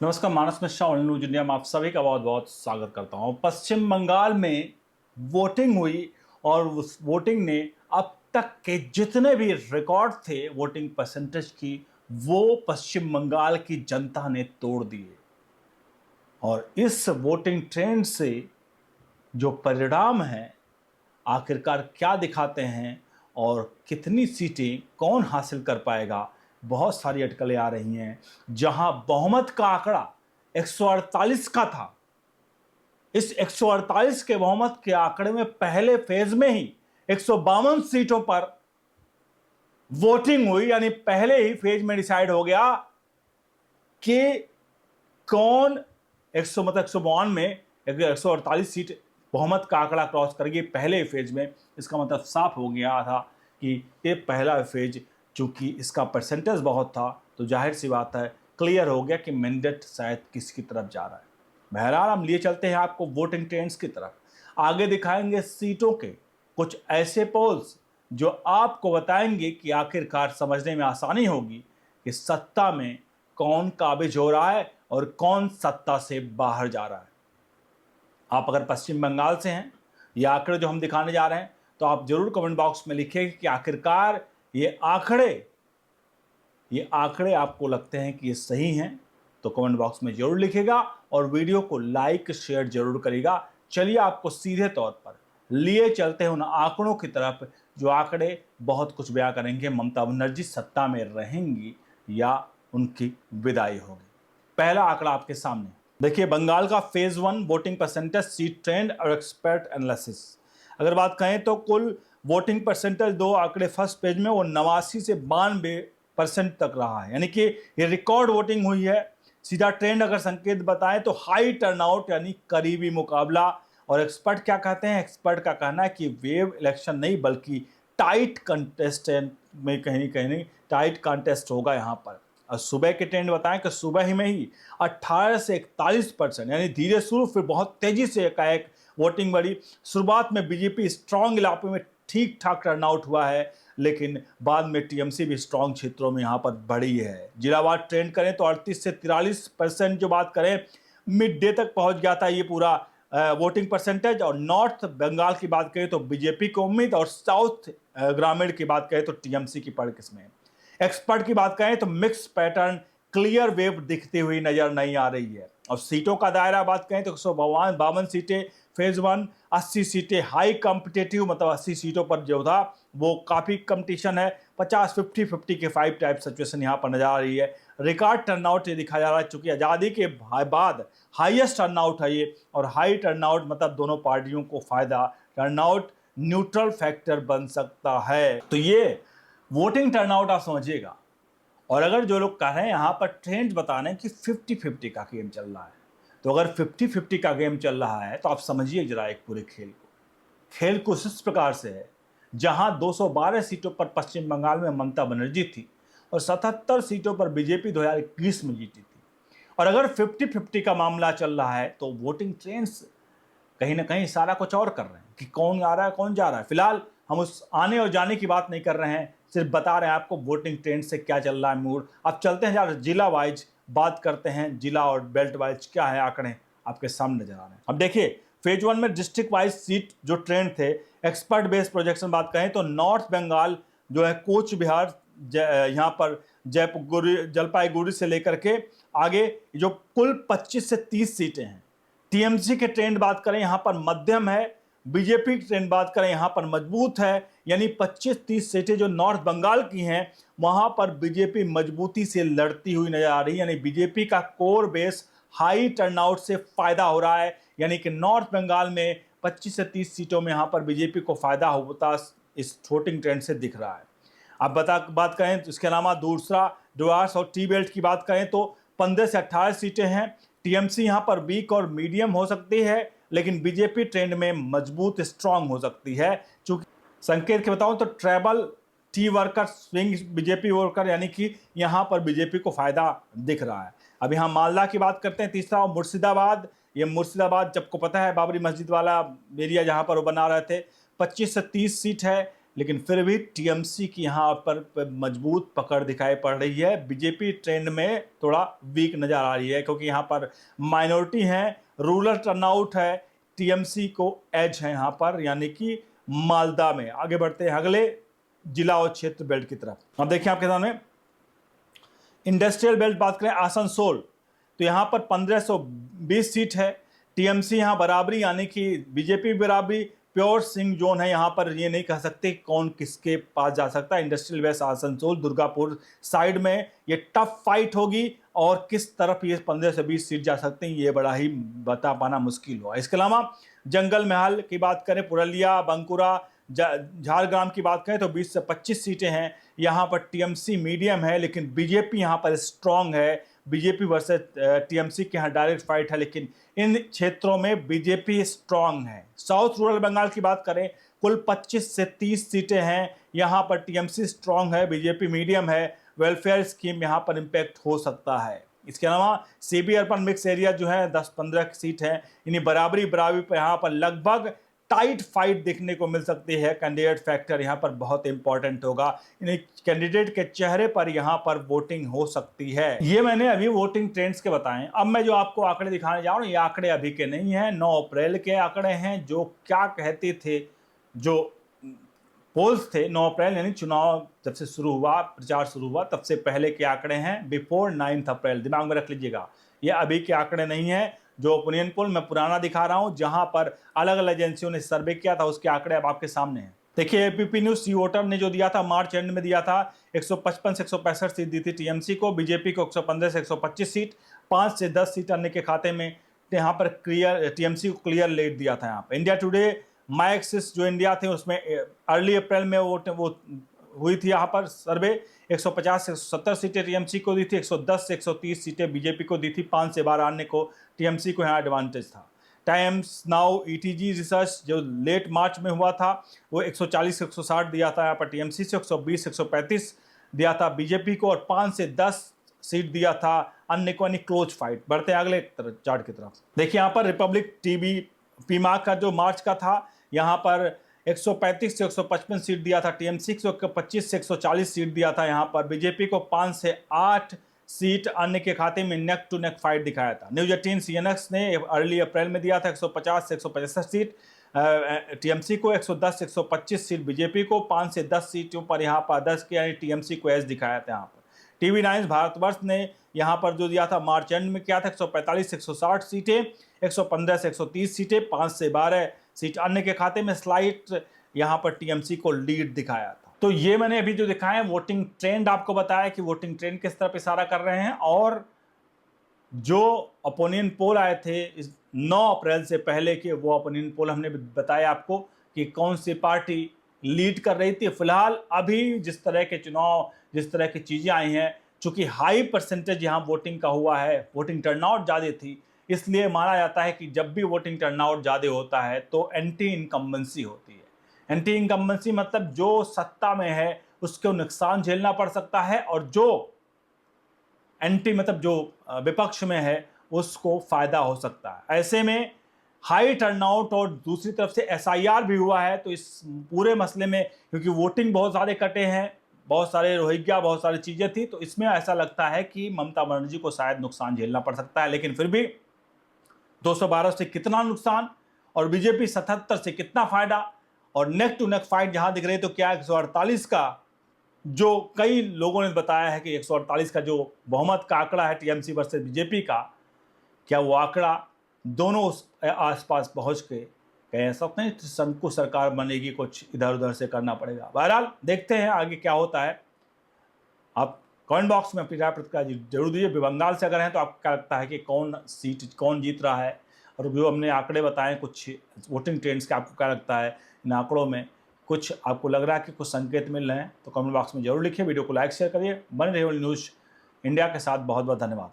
नमस्कार, मानस Mishra all news India में आप सभी का बहुत बहुत स्वागत करता हूं। पश्चिम बंगाल में वोटिंग हुई और उस वोटिंग ने अब तक के जितने भी रिकॉर्ड थे वोटिंग परसेंटेज की, वो पश्चिम बंगाल की जनता ने तोड़ दिए। और इस वोटिंग ट्रेंड से जो परिणाम है आखिरकार क्या दिखाते हैं और कितनी सीटें कौन हासिल कर पाएगा, बहुत सारी अटकलें आ रही हैं। जहां बहुमत का आंकड़ा 148 का था, इस 148 के बहुमत के आंकड़े में पहले फेज में ही 152 सीटों पर वोटिंग हुई। यानी पहले ही फेज में डिसाइड हो गया कि कौन 100 मतलब 152 में 148 सीट बहुमत का आंकड़ा क्रॉस करेगी पहले फेज में। इसका मतलब साफ हो गया था कि ये पहला फेज, चूंकि इसका परसेंटेज बहुत था तो जाहिर सी बात है क्लियर हो गया कि मैंडेट शायद किसकी तरफ जा रहा है। बहरहाल हम लिए चलते हैं आपको वोटिंग ट्रेंड्स की तरफ। आगे दिखाएंगे सीटों के कुछ ऐसे पोल्स जो आपको बताएंगे कि आखिरकार समझने में आसानी होगी कि सत्ता में कौन काबिज हो रहा है और कौन सत्ता से बाहर जा रहा है। आप अगर पश्चिम बंगाल से हैं, ये आंकड़े जो हम दिखाने जा रहे हैं, तो आप जरूर कमेंट बॉक्स में लिखिए कि आखिरकार ये आंकड़े आपको लगते हैं कि ये सही हैं, तो कमेंट बॉक्स में जरूर लिखिएगा और वीडियो को लाइक शेयर जरूर करिएगा। चलिए आपको सीधे तौर पर लिए चलते हैं उन आंकड़ों की तरफ जो आंकड़े बहुत कुछ बयां करेंगे ममता बनर्जी सत्ता में रहेंगी या उनकी विदाई होगी। पहला आंकड़ा आपके सामने देखिए, बंगाल का phase 1 voting percentage, seat trend और एक्सपर्ट एनालिसिस। अगर बात करें तो कुल वोटिंग परसेंटेज दो आंकड़े फर्स्ट पेज में वो 89 से 92% तक रहा है, यानी कि ये रिकॉर्ड वोटिंग हुई है। सीधा ट्रेंड अगर संकेत बताएं तो हाई टर्नआउट यानी करीबी मुकाबला। और एक्सपर्ट क्या कहते हैं? एक्सपर्ट का कहना है कि वेव इलेक्शन नहीं बल्कि टाइट कंटेस्ट में कहीं टाइट कंटेस्ट होगा यहाँ पर। और सुबह के ट्रेंड बताएं कि सुबह ही में ही 18 से 41% यानी धीरे शुरू फिर बहुत तेजी से एकाएक वोटिंग बढ़ी। शुरुआत में बीजेपी स्ट्रांग इलाकों में ठीक ठाक टर्नआउट हुआ है, लेकिन बाद में टीएमसी भी स्ट्रांग क्षेत्रों में यहाँ पर बढ़ी है। जिलावार ट्रेंड करें तो 38 से 43% जो बात करें मिड डे तक पहुंच गया था ये पूरा वोटिंग परसेंटेज। और नॉर्थ बंगाल की बात करें तो बीजेपी को उम्मीद, और साउथ ग्रामीण की बात करें तो टीएमसी की पड़ किस्में। एक्सपर्ट की बात करें तो मिक्स पैटर्न, क्लियर वेव दिखती हुई नजर नहीं आ रही है। और सीटों का दायरा बात करें तो 152 सीटें फेज 1, 80 सीटें हाई कॉम्पिटेटिव, मतलब 80 सीटों पर जो था वो काफी कंपटीशन है। 50-50-50 के 5 टाइप सिचुएशन यहाँ पर नजर आ रही है। रिकॉर्ड टर्नआउट ये दिखाया जा रहा है, चूंकि आज़ादी के बाद हाईएस्ट टर्नआउट है ये। और हाई टर्नआउट मतलब दोनों पार्टियों को फायदा, टर्नआउट न्यूट्रल फैक्टर बन सकता है। तो ये वोटिंग टर्नआउट आप समझिएगा। और अगर जो लोग कह रहे हैं यहाँ पर ट्रेंड बता रहे हैं कि 50-50 का गेम चल रहा है, तो अगर 50-50 का गेम चल रहा है तो आप समझिए जरा एक पूरे खेल को। खेल कुछ इस प्रकार से है, जहां 212 सीटों पर पश्चिम बंगाल में ममता बनर्जी थी और 77 सीटों पर बीजेपी 2021 में जीती थी। और अगर 50-50 का मामला चल रहा है तो वोटिंग ट्रेंड्स कहीं ना कहीं इशारा कुछ और कर रहे हैं कि कौन आ रहा है कौन जा रहा है। फिलहाल हम उस आने और जाने की बात नहीं कर रहे हैं, सिर्फ बता रहे हैं आपको वोटिंग ट्रेंड से क्या चल रहा है मूड। अब चलते हैं यार जिला वाइज बात करते हैं, जिला और बेल्ट वाइज क्या है आंकड़े आपके सामने नजर आ रहे हैं। अब देखिए फेज 1 में डिस्ट्रिक्ट वाइज सीट जो ट्रेंड थे, एक्सपर्ट बेस्ड प्रोजेक्शन बात करें तो नॉर्थ बंगाल जो है कोच बिहार, यहाँ पर जयपुर जलपाईगुड़ी से लेकर के आगे जो कुल 25 से 30 सीटें हैं। टीएमसी के ट्रेंड बात करें यहाँ पर मध्यम है, बीजेपी की ट्रेंड बात करें यहाँ पर मजबूत है। यानी 25-30 सीटें जो नॉर्थ बंगाल की हैं वहां पर बीजेपी मजबूती से लड़ती हुई नजर आ रही है। यानी बीजेपी का कोर बेस हाई टर्नआउट से फायदा हो रहा है। यानी कि नॉर्थ बंगाल में 25 से 30 सीटों में यहाँ पर बीजेपी को फायदा होता इस वोटिंग ट्रेंड से दिख रहा है। अब बात करें तो इसके अलावा दूसरा डुआर्स और टी बेल्ट की बात करें तो 15 से 18 सीटें हैं। टीएमसी यहाँ पर वीक और मीडियम हो सकती है, लेकिन बीजेपी ट्रेंड में मजबूत स्ट्रांग हो सकती है। चूंकि संकेत के बताऊं तो ट्रैबल टी वर्कर स्विंग बीजेपी वर्कर, यानी कि यहाँ पर बीजेपी को फायदा दिख रहा है। अब यहाँ मालदा की बात करते हैं तीसरा, और मुर्शिदाबाद। ये मुर्शिदाबाद सबको पता है बाबरी मस्जिद वाला एरिया जहाँ पर वो बना रहे थे। 25 से 30 सीट है, लेकिन फिर भी टीएमसी की यहाँ पर मजबूत पकड़ दिखाई पड़ रही है। बीजेपी ट्रेंड में थोड़ा वीक नज़र आ रही है क्योंकि यहाँ पर माइनॉरिटी है, रूरल टर्नआउट है, टीएमसी को एज है यहाँ पर, यानी कि मालदा में। आगे बढ़ते हैं अगले जिला और क्षेत्र बेल्ट की तरफ। अब देखिए आपके सामने इंडस्ट्रियल बेल्ट बात करें, आसनसोल, तो यहाँ पर 1520 सीट है। टीएमसी यहाँ बराबरी, यानी कि बीजेपी बराबरी, प्योर सिंह जोन है। यहाँ पर ये नहीं कह सकते कौन किसके पास जा सकता है। Industrial waste Asansol Durgapur side में ये टफ फाइट होगी और किस तरफ ये 15 से 20 सीट जा सकते हैं ये बड़ा ही बता पाना मुश्किल हुआ। इसके अलावा जंगल महल की बात करें, पुरलिया, बंकुरा, झारग्राम की बात करें तो 20 से 25 सीटें हैं। यहाँ पर टीएमसी मीडियम है लेकिन बीजेपी यहाँ पर स्ट्रांग है। बीजेपी वर्सेस टीएमसी के यहाँ डायरेक्ट फाइट है, लेकिन इन क्षेत्रों में बीजेपी स्ट्रांग है। साउथ रूरल बंगाल की बात करें, कुल 25 से 30 सीटें हैं। यहाँ पर टीएमसी स्ट्रांग है, बीजेपी मीडियम है। वेलफेयर स्कीम यहाँ पर इम्पैक्ट हो सकता है। इसके अलावा सीबी अर्बन मिक्स एरिया जो है 10-15 सीट है, इन्हीं बराबरी पर यहाँ पर लगभग टाइट फाइट देखने को मिल सकती है। कैंडिडेट फैक्टर यहाँ पर बहुत इंपॉर्टेंट होगा। इन कैंडिडेट के चेहरे पर यहाँ पर वोटिंग हो सकती है। ये मैंने अभी वोटिंग ट्रेंड्स के बताएं। अब मैं जो आपको आंकड़े दिखाने जा रहा हूँ ये आंकड़े अभी के नहीं हैं, 9 अप्रैल के आंकड़े हैं। जो क्या कहते थे, जो पोल्स थे 9 अप्रैल यानी चुनाव जब से शुरू हुआ, प्रचार शुरू हुआ तब से पहले के आंकड़े हैं, बिफोर 9 अप्रैल। दिमाग में रख लीजिएगा, ये अभी के आंकड़े नहीं है। जो ओपिनियन पोल मैं पुराना दिखा रहा हूं, जहां पर अलग अलग एजेंसियों ने सर्वे किया था, उसके आंकड़े अब आपके सामने हैं। देखिए एबीपी न्यूज सी वोटर ने जो दिया था मार्च एंड में दिया था, 155 से 165 सीट दी थी टीएमसी को, बीजेपी को 115 से 125 सीट, 5 से 10 सीट अन्य के खाते में। यहाँ पर क्लियर टीएमसी को क्लियर लीड दिया था। यहाँ पर इंडिया टुडे माई एक्सिस जो इंडिया थे उसमें अर्ली अप्रैल में वो हुई थी यहाँ पर सर्वे, 150 से 170 सीटें टीएमसी को दी थी, 110 से 130 सीटें बीजेपी को दी थी, 5 से 12 अन्य को टीएमसी को यहाँ एडवांटेज था। टाइम्स नाउ ईटीजी रिसर्च जो लेट मार्च में हुआ था वो 140 से 160 दिया था यहाँ पर टीएमसी से, 120 से 135 दिया था बीजेपी को, और 5 से 10 सीट दिया था अन्य को, यानी क्लोज फाइट। बढ़ते हैं अगले चार्ट की तरफ। देखिए यहाँ पर रिपब्लिक टीवी पीमार्क का जो मार्च का था, यहाँ पर 135 से 155 सीट दिया था टीएमसी को, 25 से 140 सीट दिया था यहाँ पर बीजेपी को, 5 से 8 सीट अन्य के खाते में नेक टू नेक फाइट दिखाया था। न्यूज 18 सीएनएक्स ने अर्ली अप्रैल में दिया था 150 से 165 सीट टीएमसी को, 110 से 125 सीट बीजेपी को, 5 से 10 सीटों पर यहाँ पर 10 के यानी टीएमसी को एज दिखाया था। यहाँ पर टीवी 9 भारतवर्ष ने यहाँ पर जो दिया था मार्च एंड में क्या था, 145 से 160 सीटें, 115 से 130 सीटें, 5 से 12 सीट अन्य के खाते में, स्लाइट यहाँ पर टीएमसी को लीड दिखाया था। तो ये मैंने अभी जो दिखाया वोटिंग ट्रेंड आपको बताया कि वोटिंग ट्रेंड किस तरफ इशारा कर रहे हैं। और जो ओपिनियन पोल आए थे इस 9 अप्रैल से पहले के, वो ओपिनियन पोल हमने बताया आपको कि कौन सी पार्टी लीड कर रही थी। फिलहाल अभी जिस तरह के चुनाव, जिस तरह की चीज़ें आई हैं, चूँकि हाई परसेंटेज यहाँ वोटिंग का हुआ है, वोटिंग टर्नआउट ज़्यादा थी, इसलिए माना जाता है कि जब भी वोटिंग टर्नआउट ज़्यादा होता है तो एंटी इनकम्बेंसी होती है। एंटी इनकम्बेंसी मतलब जो सत्ता में है उसको नुकसान झेलना पड़ सकता है, और जो एंटी मतलब जो विपक्ष में है उसको फायदा हो सकता है। ऐसे में हाई टर्नआउट और दूसरी तरफ से एसआईआर भी हुआ है, तो इस पूरे मसले में क्योंकि वोटिंग बहुत सारे कटे हैं, बहुत सारे रोहिंग्या, बहुत सारी चीज़ें थी, तो इसमें ऐसा लगता है कि ममता बनर्जी को शायद नुकसान झेलना पड़ सकता है। लेकिन फिर भी 212 से कितना नुकसान और बीजेपी 77 से कितना फायदा, और नेक टू नेक फाइट जहां दिख रही है तो क्या 148 का जो कई लोगों ने बताया है कि 148 का जो बहुमत का आंकड़ा है टीएमसी वर्सेस बीजेपी का, क्या वो आंकड़ा दोनों आसपास पहुंच के कह सकते हैं शंकु सरकार बनेगी, कुछ इधर उधर से करना पड़ेगा। बहरहाल देखते हैं आगे क्या होता है। आप कमेंट बॉक्स में अपनी राय प्रतिक्रिया जरूर दीजिए। बंगाल से अगर हैं तो आपको क्या लगता है कि कौन सीट कौन जीत रहा है, और जो हमने आंकड़े बताए कुछ वोटिंग ट्रेंड्स के, आपको क्या लगता है इन आंकड़ों में कुछ आपको लग रहा है कि कुछ संकेत मिल रहे हैं, तो कमेंट बॉक्स में जरूर लिखिए। वीडियो को लाइक शेयर करिए। बने रहिए न्यूज़ इंडिया के साथ। बहुत बहुत धन्यवाद।